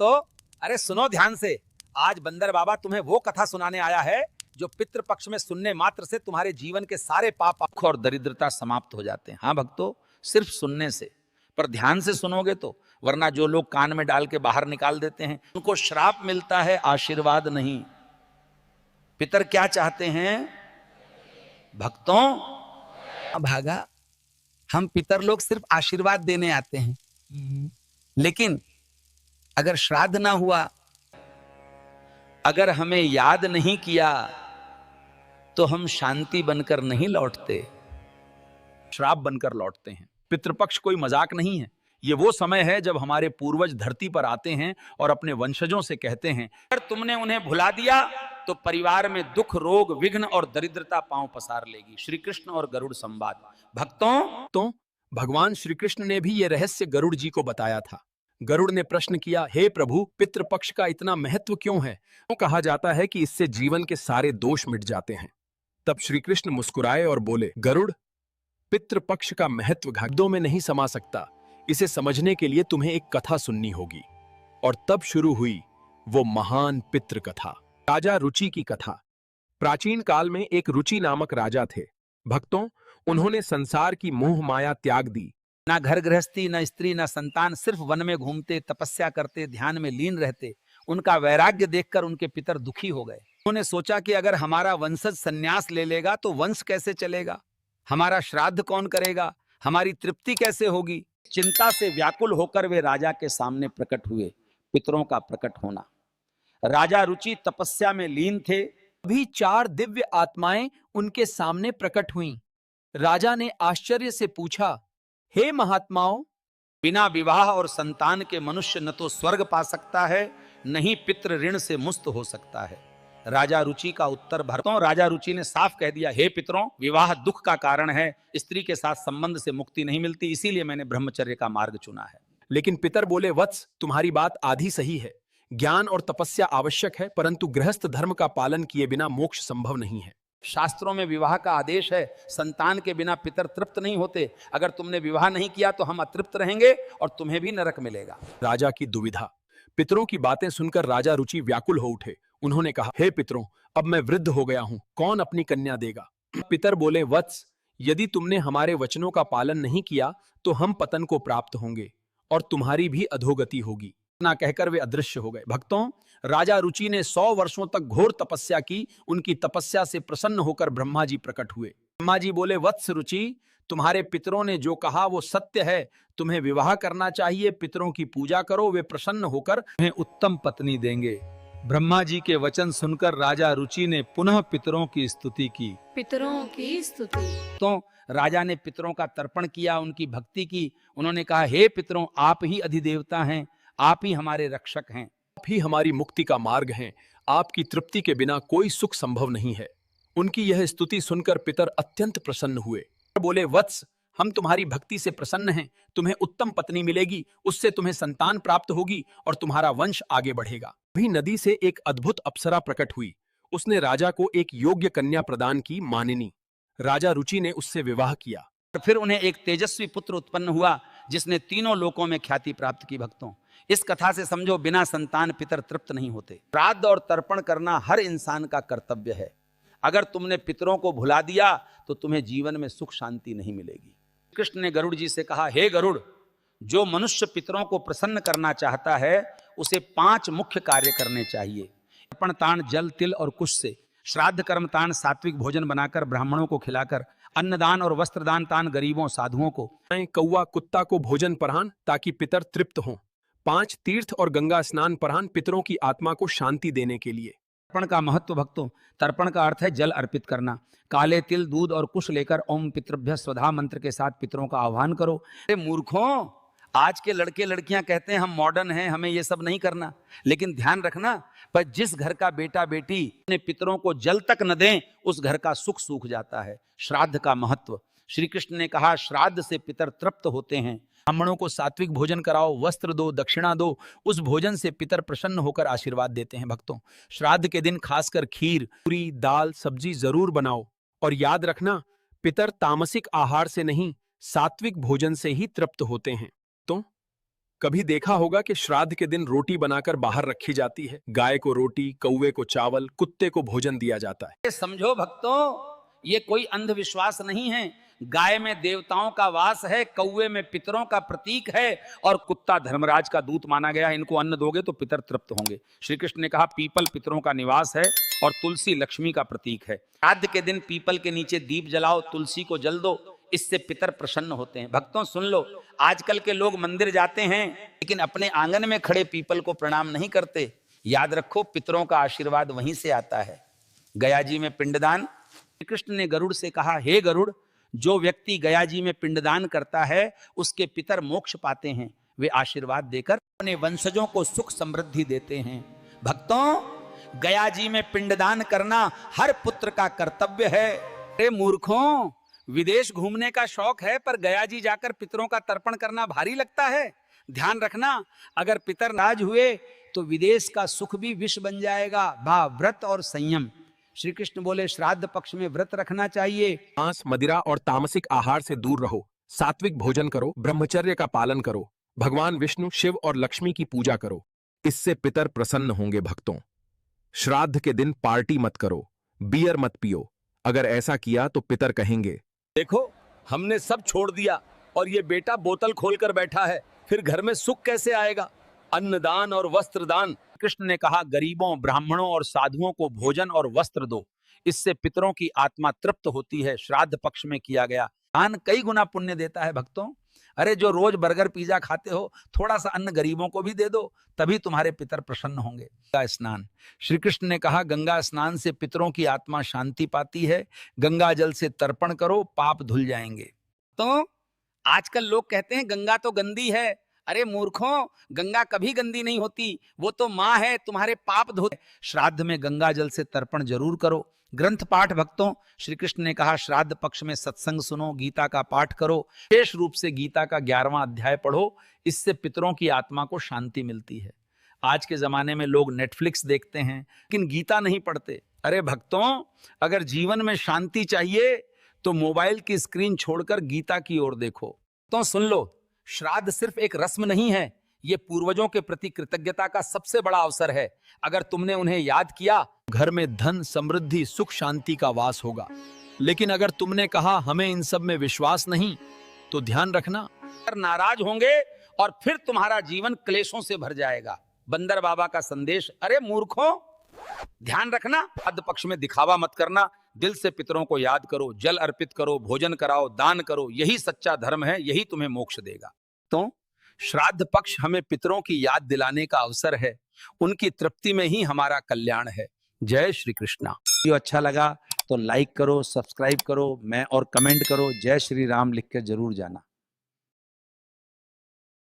भक्तों, अरे सुनो ध्यान से। आज बंदर बाबा तुम्हें वो कथा सुनाने आया है जो पितृपक्ष में सुनने मात्र से तुम्हारे जीवन के सारे पाप और दरिद्रता समाप्त हो जाते हैं। हाँ भक्तों, सिर्फ सुनने से, पर ध्यान से सुनोगे तो। वरना जो लोग कान में डाल के बाहर निकाल देते हैं उनको श्राप मिलता है, आशीर्वाद नहीं। पितर क्या चाहते हैं भक्तों? भागा, हम पितर लोग सिर्फ आशीर्वाद देने आते हैं, लेकिन अगर श्राद्ध ना हुआ, अगर हमें याद नहीं किया, तो हम शांति बनकर नहीं लौटते, श्राप बनकर लौटते हैं। पितृपक्ष कोई मजाक नहीं है। ये वो समय है जब हमारे पूर्वज धरती पर आते हैं और अपने वंशजों से कहते हैं, अगर तुमने उन्हें भुला दिया तो परिवार में दुख, रोग, विघ्न और दरिद्रता पांव पसार लेगी। श्री कृष्ण और गरुड़ संवाद। भक्तों, तो भगवान श्री कृष्ण ने भी ये रहस्य गरुड़ जी को बताया था। गरुड़ ने प्रश्न किया, हे प्रभु, पितृपक्ष का इतना महत्व क्यों है? तो कहा जाता है कि इससे जीवन के सारे दोष मिट जाते हैं। तब श्री कृष्ण मुस्कुराए और बोले, गरुड़, पितृपक्ष का महत्व शब्दों में नहीं समा सकता। इसे समझने के लिए तुम्हें एक कथा सुननी होगी। और तब शुरू हुई वो महान पितृ कथा, राजा रुचि की कथा। प्राचीन काल में एक रुचि नामक राजा थे। भक्तों, उन्होंने संसार की मोह माया त्याग दी। ना घर गृहस्थी, ना स्त्री, ना संतान, सिर्फ वन में घूमते, तपस्या करते, ध्यान में लीन रहते। उनका वैराग्य देखकर उनके पितर दुखी हो गए। उन्होंने सोचा कि अगर हमारा वंशज संन्यास ले लेगा तो वंश कैसे चलेगा, हमारा श्राद्ध कौन करेगा, हमारी तृप्ति कैसे होगी। चिंता से व्याकुल होकर वे राजा के सामने प्रकट हुए। पितरों का प्रकट होना। राजा रुचि तपस्या में लीन थे। अभी 4 दिव्य आत्माएं उनके सामने प्रकट हुईं। राजा ने आश्चर्य से पूछा, हे महात्माओं, बिना विवाह और संतान के मनुष्य न तो स्वर्ग पा सकता है, न ही पितृ ऋण से मुक्त हो सकता है। राजा रुचि का उत्तर भरतों, राजा रुचि ने साफ कह दिया, हे पितरों, विवाह दुख का कारण है, स्त्री के साथ संबंध से मुक्ति नहीं मिलती, इसीलिए मैंने ब्रह्मचर्य का मार्ग चुना है। लेकिन पितर बोले, वत्स, तुम्हारी बात आधी सही है। ज्ञान और तपस्या आवश्यक है, परंतु गृहस्थ धर्म का पालन किए बिना मोक्ष संभव नहीं है। शास्त्रों में विवाह का आदेश है। संतान के बिना पितर तृप्त नहीं होते। अगर तुमने विवाह नहीं किया तो हम अतृप्त रहेंगे और तुम्हें भी नरक मिलेगा। राजा की दुविधा। पितरों की बातें सुनकर राजा रुचि व्याकुल हो उठे। उन्होंने कहा, हे पितरों, अब मैं वृद्ध हो गया हूं, कौन अपनी कन्या देगा? पितर बोले, वत्स, यदि तुमने हमारे वचनों का पालन नहीं किया तो हम पतन को प्राप्त होंगे और तुम्हारी भी अधोगति होगी। ना कहकर वे अदृश्य हो गए। भक्तों, राजा रुचि ने 100 वर्षों तक घोर तपस्या की। उनकी तपस्या से प्रसन्न होकर ब्रह्मा जी प्रकट हुए। ब्रह्मा जी बोले, वत्स रुचि, तुम्हारे पितरों ने जो कहा वो सत्य है। तुम्हें विवाह करना चाहिए, पितरों की पूजा करो, वे प्रसन्न होकर तुम्हें उत्तम पत्नी देंगे। ब्रह्मा जी के वचन सुनकर राजा रुचि ने पुनः पितरों की स्तुति की। पितरों की स्तुति। तो राजा ने पितरों का तर्पण किया, उनकी भक्ति की। उन्होंने कहा, हे पितरों, आप ही अधिदेवता हैं, आप ही हमारे रक्षक हैं, आप ही हमारी मुक्ति का मार्ग हैं। आपकी तृप्ति के बिना कोई सुख संभव नहीं है। उनकी यह स्तुति सुनकर पितर अत्यंत प्रसन्न हुए। बोले, वत्स, हम तुम्हारी भक्ति से प्रसन्न हैं। तुम्हें उत्तम पत्नी मिलेगी, उससे तुम्हें संतान प्राप्त होगी और तुम्हारा वंश आगे बढ़ेगा। भी नदी से एक अद्भुत अप्सरा प्रकट हुई। उसने राजा को एक योग्य कन्या प्रदान की, मानिनी। राजा रुचि ने उससे विवाह किया। फिर उन्हें एक तेजस्वी पुत्र उत्पन्न हुआ जिसने तीनों लोकों में ख्याति प्राप्त की। भक्तों, इस कथा से समझो, बिना संतान पितर तृप्त नहीं होते। श्राद्ध और तर्पण करना हर इंसान का कर्तव्य है। अगर तुमने पितरों को भुला दिया तो तुम्हें जीवन में सुख शांति नहीं मिलेगी। कृष्ण ने गरुड़ जी से कहा, हे गरुड़, जो मनुष्य पितरों को प्रसन्न करना चाहता है उसे 5 मुख्य कार्य करने चाहिए। तर्पण ताण जल, तिल और कुश से, श्राद्ध कर्म ताण सात्विक भोजन बनाकर ब्राह्मणों को खिलाकर, अन्नदान और वस्त्रदान तान गरीबों साधुओं को, कौवा कुत्ता को भोजन परान ताकि पितर तृप्त हों, 5 तीर्थ और गंगा स्नान परान पितरों की आत्मा को शांति देने के लिए। तर्पण का महत्व भक्तों, तर्पण का अर्थ है जल अर्पित करना। काले तिल, दूध और कुश लेकर ओम पितृभ्य स्वधा मंत्र के साथ पितरों का आह्वान करो। अरे मूर्खों, आज के लड़के लड़कियां कहते हैं हम मॉडर्न हैं, हमें ये सब नहीं करना। लेकिन ध्यान रखना, पर जिस घर का बेटा बेटी अपने पितरों को जल तक न दें, उस घर का सुख सूख जाता है। श्राद्ध का महत्व, श्री कृष्ण ने कहा, श्राद्ध से पितर तृप्त होते हैं। ब्राह्मणों को सात्विक भोजन कराओ, वस्त्र दो, दक्षिणा दो। उस भोजन से पितर प्रसन्न होकर आशीर्वाद देते हैं। भक्तों, श्राद्ध के दिन खासकर खीर, पूरी, दाल, सब्जी जरूर बनाओ। और याद रखना, पितर तामसिक आहार से नहीं, सात्विक भोजन से ही तृप्त होते हैं। तो कभी देखा होगा कि श्राद्ध के दिन रोटी बनाकर बाहर रखी जाती है। गाय को रोटी, कौवे को चावल, कुत्ते को भोजन दिया जाता है। ये समझो भक्तों, ये कोई अंधविश्वास नहीं है। गाय में देवताओं का वास है, कौवे में पितरों का प्रतीक है और कुत्ता धर्मराज का दूत माना गया। इनको अन्न दोगे तो पितर तृप्त होंगे। श्री कृष्ण ने कहा पीपल पितरों का निवास है और तुलसी लक्ष्मी का प्रतीक है। श्राद्ध के दिन पीपल के नीचे दीप जलाओ, तुलसी को जल दो, इससे पितर प्रसन्न होते हैं। भक्तों सुन लो, आजकल के लोग मंदिर जाते हैं लेकिन अपने आंगन में खड़े पीपल को प्रणाम नहीं करते। याद रखो, पितरों का आशीर्वाद वहीं से आता है। गया जी में पिंडदान, श्री कृष्ण ने गरुड़ से कहा, हे गरुड़, जो व्यक्ति गया जी में पिंडदान करता है उसके पितर मोक्ष पाते हैं। वे आशीर्वाद देकर अपने वंशजों को सुख समृद्धि देते हैं। भक्तों, गया जी में पिंडदान करना हर पुत्र का कर्तव्य है। अरे मूर्खों, विदेश घूमने का शौक है पर गया जी जाकर पितरों का तर्पण करना भारी लगता है। ध्यान रखना, अगर पितर नाराज हुए तो विदेश का सुख भी विष बन जाएगा। व्रत और संयम। श्री कृष्ण बोले श्राद्ध पक्ष में व्रत रखना चाहिए। मांस, मदिरा और तामसिक आहार से दूर रहो, सात्विक भोजन करो, ब्रह्मचर्य का पालन करो, भगवान विष्णु, शिव और लक्ष्मी की पूजा करो। इससे पितर प्रसन्न होंगे। भक्तों, श्राद्ध के दिन पार्टी मत करो, बियर मत पियो। अगर ऐसा किया तो पितर कहेंगे, देखो हमने सब छोड़ दिया और ये बेटा बोतल खोलकर बैठा है, फिर घर में सुख कैसे आएगा। अन्नदान और वस्त्रदान। कृष्ण ने कहा गरीबों, ब्राह्मणों और साधुओं को भोजन और वस्त्र दो, इससे पितरों की आत्मा तृप्त होती है। श्राद्ध पक्ष में किया गया दान कई गुना पुण्य देता है। भक्तों, अरे जो रोज बर्गर पिज्जा खाते हो, थोड़ा सा अन्न गरीबों को भी दे दो, तभी तुम्हारे पितर प्रसन्न होंगे। गंगा स्नान। श्री कृष्ण ने कहा गंगा स्नान से पितरों की आत्मा शांति पाती है। गंगा जल से तर्पण करो, पाप धुल जाएंगे। तो आजकल लोग कहते हैं गंगा तो गंदी है। अरे मूर्खों, गंगा कभी गंदी नहीं होती, वो तो माँ है, तुम्हारे पाप धो। श्राद्ध में गंगा जल से तर्पण जरूर करो। ग्रंथ पाठ। भक्तों, श्री कृष्ण ने कहा श्राद्ध पक्ष में सत्संग सुनो, गीता का पाठ करो, विशेष रूप से गीता का 11वां अध्याय पढ़ो, इससे पितरों की आत्मा को शांति मिलती है। आज के जमाने में लोग नेटफ्लिक्स देखते हैं लेकिन गीता नहीं पढ़ते। अरे भक्तों, अगर जीवन में शांति चाहिए तो मोबाइल की स्क्रीन छोड़कर गीता की ओर देखो। तो सुन लो, श्राद्ध सिर्फ एक रस्म नहीं है, ये पूर्वजों के प्रति कृतज्ञता का सबसे बड़ा अवसर है। अगर तुमने उन्हें याद किया, घर में धन, समृद्धि, सुख, शांति का वास होगा। लेकिन अगर तुमने कहा हमें इन सब में विश्वास नहीं, तो ध्यान रखना, नाराज होंगे और फिर तुम्हारा जीवन क्लेशों से भर जाएगा। बंदर बाबा का संदेश। अरे मूर्खों, ध्यान रखना, श्राद्ध पक्ष में दिखावा मत करना, दिल से पितरों को याद करो, जल अर्पित करो, भोजन कराओ, दान करो, यही सच्चा धर्म है, यही तुम्हें मोक्ष देगा। तो श्राद्ध पक्ष हमें पितरों की याद दिलाने का अवसर है, उनकी तृप्ति में ही हमारा कल्याण है। जय श्री कृष्णा। वीडियो अच्छा लगा तो लाइक करो, सब्सक्राइब करो, मैं और कमेंट करो, जय श्री राम लिख कर जरूर जाना।